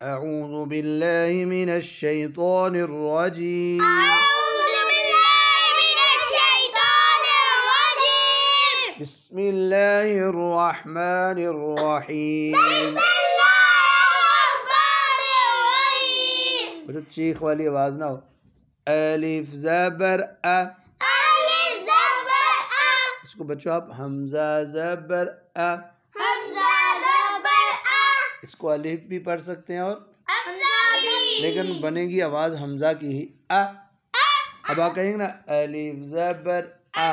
أعوذ بالله من الشيطان الرجيم بسم الله الرحمن الرحيم बच्चों चीख वाली आवाज ना हो। अलिफ ज़बर अ, इसको बच्चों आप हमजा ज़बर अ, इसको अलिफ भी पढ़ सकते हैं और लेकिन बनेगी आवाज हमजा की ही अ। अब आप कहेंगे ना अलिफ ज़बर अ,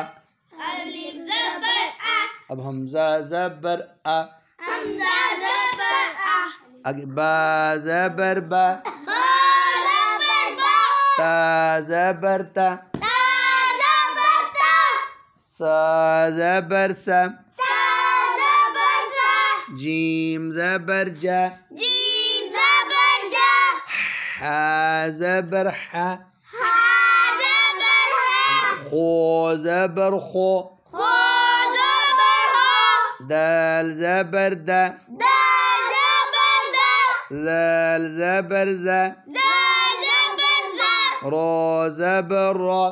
अब हमजा ज़बर अ, आगे बा ज़बर बा, ता ज़बर ता, सा ज़बर सा, जीम ज़बर जा, हा ज़बर हा, खो ज़बर खो, दाल ज़बर दा, ज़ाल ज़बर ज़ा, रा ज़बर रा,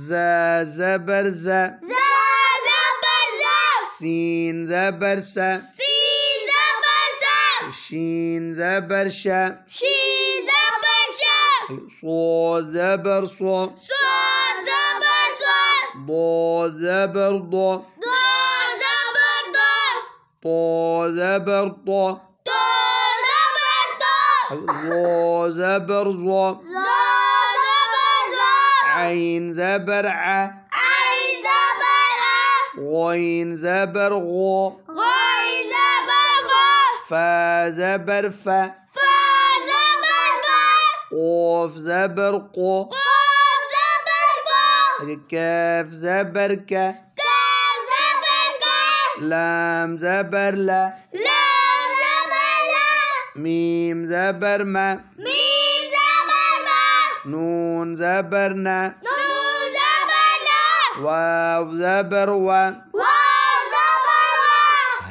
ज़ा ज़बर ज़ा, सीन ज़बर सा, शीन ज़बर शा, सो ज़बर सो, दो ज़बर दो, तो ज़बर तो, ज़ो ज़बर ज़ो, عين ज़बर ع, غين ज़बर غو, فا ज़बर فا، قوف ज़बर قو، كاف ज़बर का، لام ज़बर ला، मीम ज़बर मा, नून ज़बर ना, वाव ज़बर वा,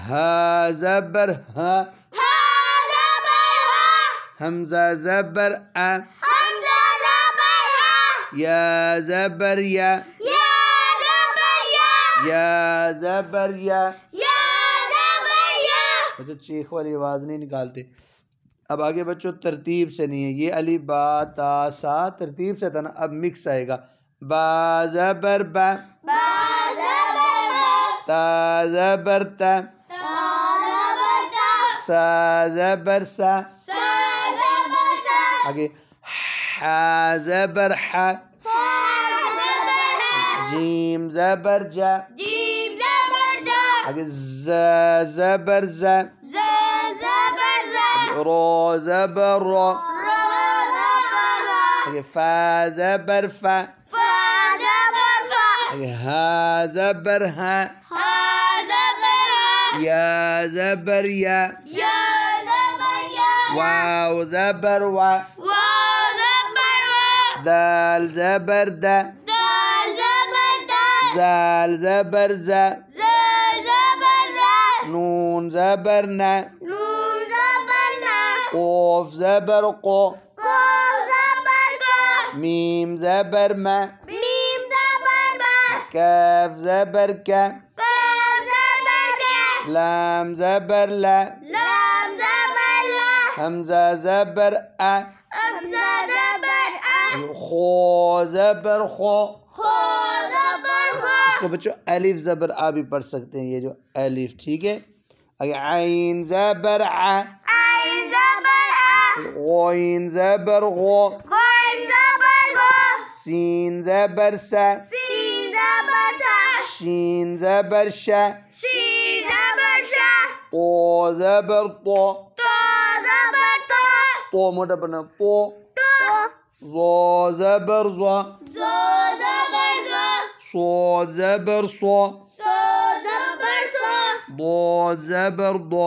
हा ज़बर हा, हमजा ज़बर आ, या ज़बर या, या ज़बर या। बच्चों चीख वाली आवाज नहीं निकालते। अब आगे बच्चों तरतीब से नहीं है, ये अली बा ता सा तरतीब से था ना, अब मिक्स आएगा। बा ज़बर बा, ता ज़बर ता, सा ज़बर सा, आगे हा ज़बर हा, जीम ज़बर जा, आगे ज़बर ज़ा, रो ज़बर रो, आगे फा ज़बर फा, आगे हा ज़बर हा, या ज़बर या, वाव ज़बर वा, दाल ज़बर दा, ज़ाल ज़बर ज़ा, नून ज़बर ना, قوف ज़बर को, मीम ज़बर मा, काफ ज़बर का, लाम ज़बर ला, हमजा ज़बर आ, खो ज़बर खो। इसको बच्चों अलिफ ज़बर आ भी पढ़ सकते हैं, ये जो अलिफ, ठीक है। आगे आइन ज़बर आ, غين ज़बर غो, सीन ज़बर सा, शीन ज़बर शा, तो ज़बर तो, तो मोटा बना तो, ज़ो ज़बर ज़ो, सो ज़बर सो, दो ज़बर दो,